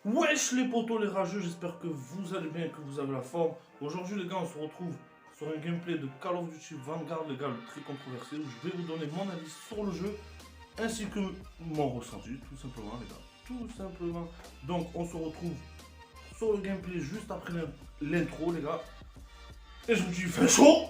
Wesh les potos, les rageux, j'espère que vous allez bien, que vous avez la forme. Aujourd'hui les gars, on se retrouve sur un gameplay de Call of Duty Vanguard, les gars, le très controversé, où je vais vous donner mon avis sur le jeu, ainsi que mon ressenti, tout simplement les gars, tout simplement. Donc on se retrouve sur le gameplay juste après l'intro les gars. Et je vous dis, il fait chaud.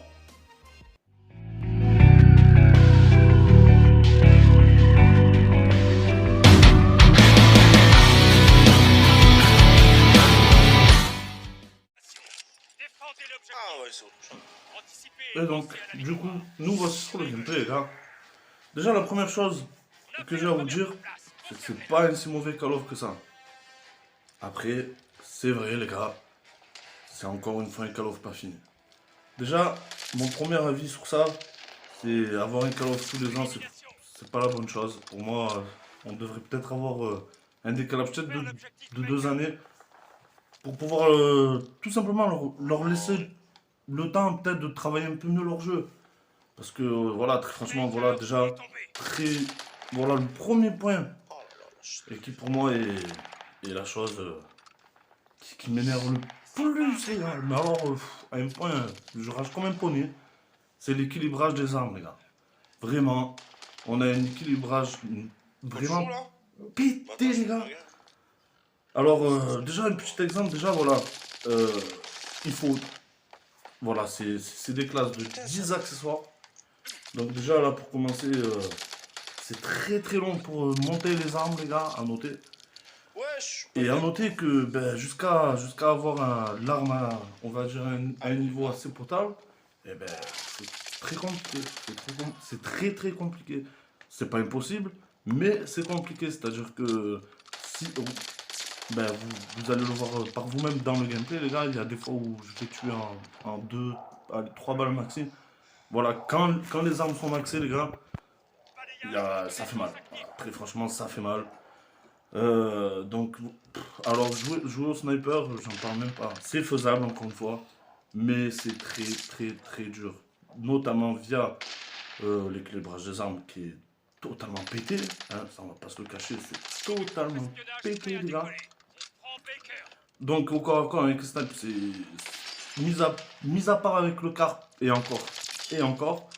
Ah ouais, c'est autre chose. Et donc, du coup, nous voici sur le gameplay les gars. Déjà la première chose que j'ai à vous dire, c'est que c'est pas un si mauvais Call of que ça. Après, c'est vrai les gars, c'est encore une fois un Call of pas fini. Déjà, mon premier avis sur ça, c'est avoir un Call of tous les ans, c'est pas la bonne chose. Pour moi, on devrait peut-être avoir un décalage peut-être de 2 années pour pouvoir tout simplement leur laisser le temps peut-être de travailler un peu mieux leur jeu. Parce que voilà, très franchement, voilà déjà, très, voilà le premier point Oh là là, et qui pour moi est la chose qui m'énerve le plus, les gars. Mais alors, à un point, je rage comme un poney. C'est l'équilibrage des armes, les gars. Vraiment, on a un équilibrage pas du jour vraiment là? Bah attends, pété, je les vais gars. regarder. Alors, déjà, un petit exemple, déjà, voilà. euh, il faut, voilà, c'est des classes de Putain, ça. 10 accessoires. Donc, déjà, là, pour commencer, c'est très très long pour monter les armes, les gars, à noter. Wesh, pas Et à bien. noter que ben, jusqu'à avoir l'arme, on va dire, à un niveau assez potable, eh ben, c'est très compliqué. C'est très très compliqué. C'est pas impossible, mais c'est compliqué. C'est-à-dire que si ben, vous allez le voir par vous-même dans le gameplay, les gars, il y a des fois où je vais tuer en 2, 3 balles maxi. Voilà, quand les armes sont maxées, les gars, ça fait mal. Voilà, très franchement, ça fait mal. Donc, alors jouer au sniper, j'en parle même pas. C'est faisable encore une fois, mais c'est très très très dur. Notamment via l'équilibrage des armes qui est totalement pété. Hein, ça on va pas se le cacher, c'est totalement pété les gars. Donc au corps à corps avec le sniper, c'est mis à part avec le car et encore.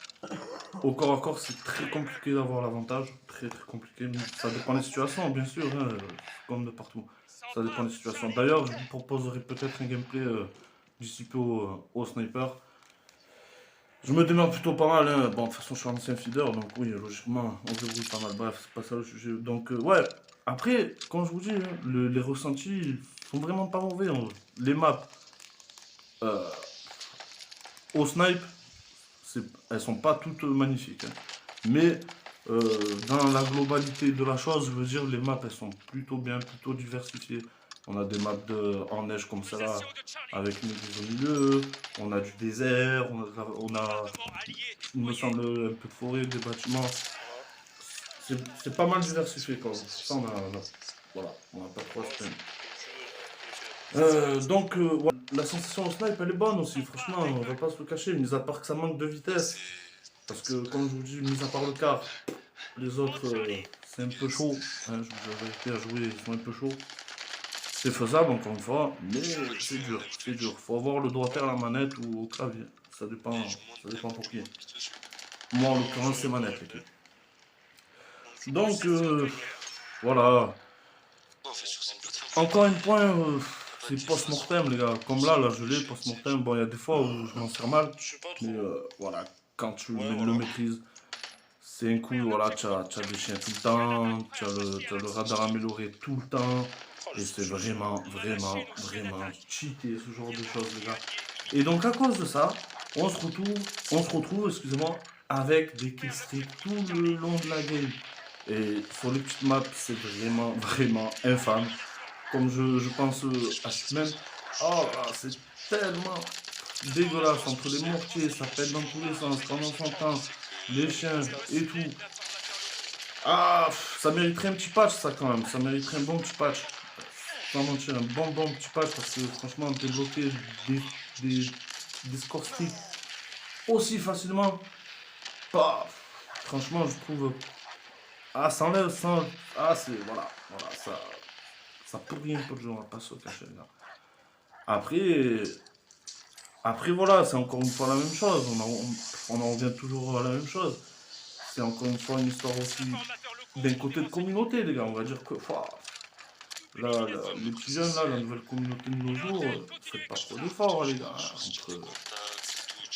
Au corps à corps, c'est très compliqué d'avoir l'avantage. Très très compliqué. Mais ça dépend des situations, bien sûr, hein, comme de partout. Ça dépend des situations. D'ailleurs, je vous proposerai peut-être un gameplay d'ici peu au sniper. Je me démerde plutôt pas mal. Hein. Bon, de toute façon, je suis un ancien feeder, donc oui, logiquement, on se débrouille pas mal. Bref, c'est pas ça le sujet. Donc, ouais. Après, quand je vous dis, hein, les ressentis sont vraiment pas mauvais. Hein. Les maps euh, au snipe, elles sont pas toutes magnifiques. Hein. Mais dans la globalité de la chose, je veux dire, les maps, elles sont plutôt bien, plutôt diversifiées. On a des maps en neige comme ça, là, avec une église au milieu. On a du désert, il me semble, un peu de forêt, des bâtiments. Voilà. C'est pas mal diversifié, quoi. Ça, voilà, on n'a pas trop à se plaindre. Donc, ouais, la sensation au snipe, elle est bonne aussi, franchement, on va pas se le cacher, mis à part que ça manque de vitesse. Parce que, comme je vous dis, mis à part le car, les autres, c'est un peu chaud. Hein, je vous dis la vérité, à jouer, ils sont un peu chauds. C'est faisable, encore une fois, mais c'est dur, c'est dur. Faut avoir le doigt à la manette ou au clavier. Ça dépend pour qui. Moi, en l'occurrence, c'est manette, l'équipe. Donc, voilà. Non, fait sur cette plateforme. Encore un point, Pas c'est tes phases. post-mortem, les gars. Comme là, je l'ai, post-mortem. Bon, il y a des fois où je m'en sers mal, Je sais pas mais trop. voilà, quand tu Ouais, le voilà. maîtrises, c'est un coup, voilà, tu as des chiens tout le temps, tu as le radar amélioré tout le temps, Oh, les et c'est sous-choses. vraiment, vraiment, vraiment cheaté ce genre de choses, les gars. Et donc, à cause de ça, on se retrouve, excusez-moi, avec des killstreaks tout le long de la game. Et sur les petites maps, c'est vraiment, vraiment infâme. Comme je pense à cette même. Oh là, c'est tellement dégueulasse entre les mortiers, ça pète dans tous les sens, quand on s'entend, les chiens et tout. Ah, ça mériterait un petit patch, ça quand même. Ça mériterait un bon petit patch. Sans mentir, un bon petit patch parce que franchement, débloquer des, des score streaks aussi facilement, bah, franchement, je trouve. Ah, sans l'air, sans. Ah, c'est. Voilà, voilà, ça. Ça pourrit un peu le jeu, on va pas se le cacher, les gars. Après, après voilà, c'est encore une fois la même chose. On en revient toujours à la même chose. C'est encore une fois une histoire aussi d'un côté de communauté, les gars. On va dire que les petits jeunes, là, la nouvelle communauté de nos jours, faites pas trop d'efforts, les gars. Entre...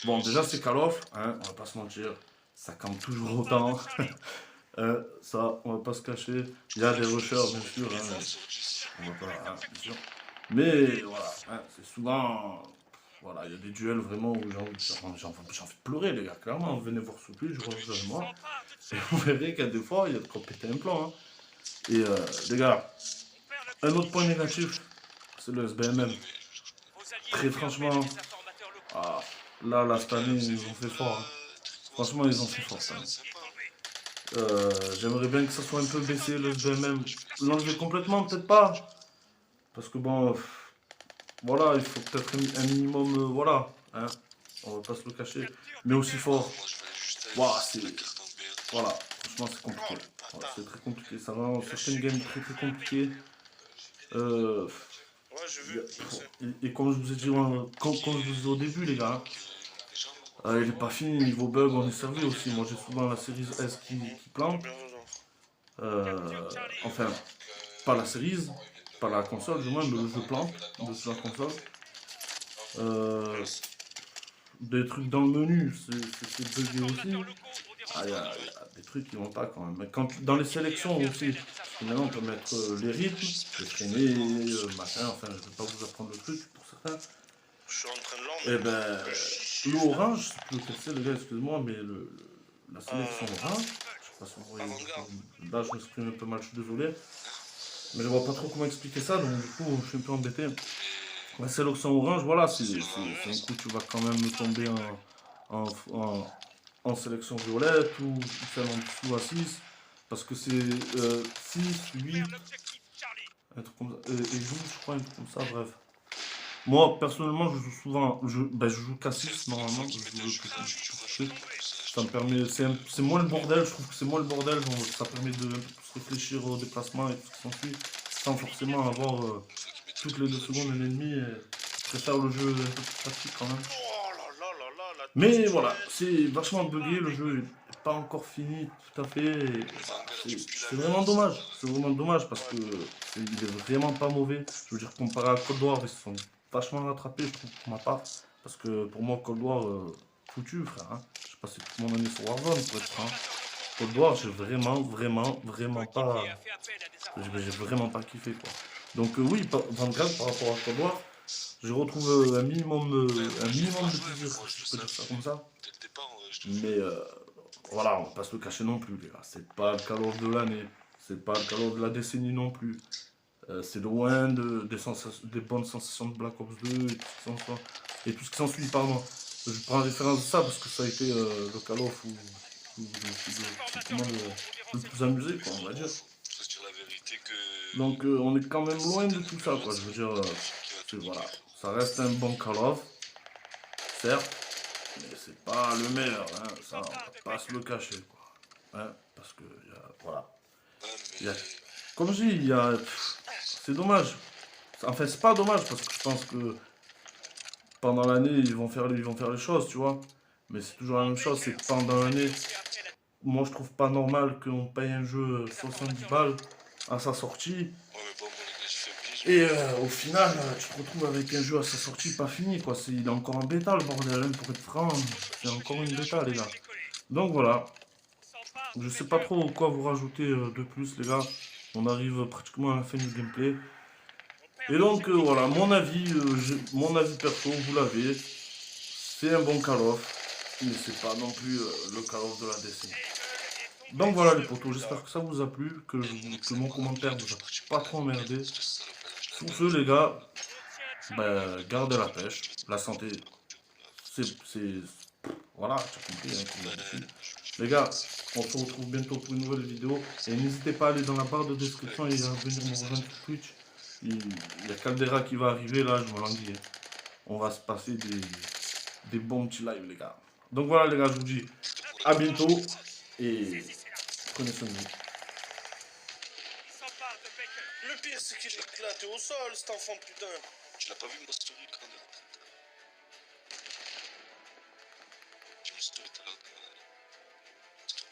Bon, déjà, c'est Call of, hein, on va pas se mentir. Ça campe toujours autant. Ça, on va pas se cacher. Il y a des rushers, bien sûr. Hein, on va pas, hein, bien sûr. Mais voilà, hein, c'est souvent. Voilà, il y a des duels vraiment où j'ai envie de pleurer, les gars. Clairement, venez voir ce plus, je rejoue avec moi. Et vous verrez qu'il y a des fois, il y a de quoi péter un plan. Hein. Et les gars, un autre point négatif, c'est le SBMM. Très franchement, ah, là, cette année, ils ont fait fort. Hein. Franchement, ils ont fait fort cette année. J'aimerais bien que ça soit un peu baissé, le SBMM. L'enlever complètement, peut-être pas. Parce que bon, voilà, il faut peut-être un minimum, voilà. Hein, on va pas se le cacher. Mais aussi fort. Waouh, c'est. Voilà, franchement, c'est compliqué. Voilà, c'est très compliqué. Ça rend certaines games très très compliquées. Euh, et comme je vous ai dit, comme je vous ai dit au début, les gars, il est pas fini. Niveau bug, on est servi aussi. Moi, j'ai souvent la série S qui plante. Enfin, pas la série, pas la console, du moins, mais le jeu plante dessus la console. Des trucs dans le menu, c'est bugué aussi. Ah, il y a des trucs qui vont pas quand même. Mais dans les sélections aussi, parce que maintenant on peut mettre les rythmes, les freiner, machin, enfin je vais pas vous apprendre le truc pour certains. Je suis en train de l'en. Et ben, le orange, je sais plus lequel c'est, les gars, excuse-moi, mais la sélection orange, je sais pas si vous voyez, là je m'exprime un peu mal, je suis désolé. Mais je vois pas trop comment expliquer ça, donc du coup je suis un peu embêté. La sélection orange, voilà, c'est un coup tu vas quand même tomber en, en, en sélection violette ou celle en dessous à 6 parce que c'est 6, 8, un truc comme ça, et 12 je crois, un truc comme ça, bref. Moi personnellement je joue souvent, je joue qu'à 6 normalement, je joue le truc. Ça me permet, c'est moins le bordel, je trouve que c'est moins le bordel, donc ça permet de se réfléchir au déplacement et tout ce qui s'ensuit, sans forcément avoir toutes les 2 secondes un ennemi. Je préfère le jeu un peu plus pratique quand même. Oh là là là là, la Mais touche voilà, duel. c'est vachement bugué, le jeu n'est pas encore fini tout à fait. Et c'est vraiment dommage. C'est vraiment dommage parce que il est vraiment pas mauvais. Je veux dire, comparé à Cold War, ils se sont vachement rattrapés, je trouve, pour ma part. Parce que pour moi, Cold War, foutu, frère. Hein. Je sais pas si tout le monde en est sur Warzone, pour être franc. Cold War, j'ai vraiment pas. J'ai vraiment pas kiffé, quoi. Donc, oui, 24 par rapport à Cold War, je retrouve un minimum de plaisir, si je peux dire ça comme ça. Dès le départ, je te Mais voilà, on va pas se le cacher non plus, les gars. C'est pas le Call of de l'année. C'est pas le Call of de la décennie non plus. C'est loin des bonnes sensations de Black Ops 2 et tout ce qui s'ensuit, pardon. Je prends référence de ça parce que ça a été le Call of où je me suis le plus amusé, quoi, on va dire. faut se dire la vérité que. Donc on est quand même loin de tout ça, quoi. Je veux dire, voilà, ça reste un bon Call of, certes, mais c'est pas le meilleur, hein. Ça, on va pas se le cacher, quoi. Hein, parce que, voilà. Ouais, Il y a- mais. comme je dis, c'est dommage. Enfin, c'est pas dommage parce que je pense que pendant l'année, ils vont faire les choses, tu vois. Mais c'est toujours la même chose, c'est que pendant l'année, moi je trouve pas normal qu'on paye un jeu 70 balles à sa sortie. Ouais, mais bon, mon négatif oblige. Et au final, tu te retrouves avec un jeu à sa sortie pas fini, quoi. Il est encore en bêta, le bordel, hein, pour être franc. C'est encore une bêta, les gars. Donc voilà. Je sais pas trop quoi vous rajouter de plus, les gars. On arrive pratiquement à la fin du gameplay. Et donc voilà, mon avis perso, vous l'avez. C'est un bon Call of, mais c'est pas non plus le Call of de la décennie. Donc voilà les potos, j'espère que ça vous a plu, que mon commentaire vous a pas trop emmerdé. Sur ce les gars, gardez la pêche, la santé, voilà, tu as compris, hein, comme d'habitude. Les gars, on se retrouve bientôt pour une nouvelle vidéo. Et n'hésitez pas à aller dans la barre de description et à venir me rejoindre sur Twitch. Il y a Caldera qui va arriver, là, je me languis. On va se passer des bons petits lives, les gars. Donc voilà, les gars, je vous dis à bientôt. Et prenez soin de vous. Le pire, c'est qu'il est éclaté au sol, cet enfant, putain. Tu l'as pas vu, ma story, quand même. J'ai mis story tout à l'heure. Story.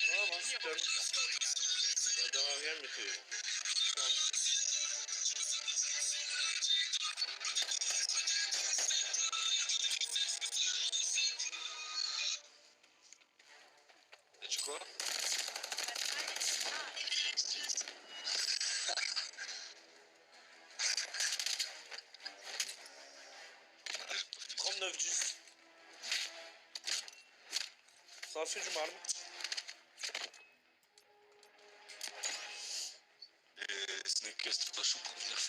Ah, moi, je t'aime. Ça donne rien, mais t'es... Et tu quoi? Ah, j'ai pas fait ça. 39-10. Ça a fait du mal. Et Snake, c'est pas chaud pour venir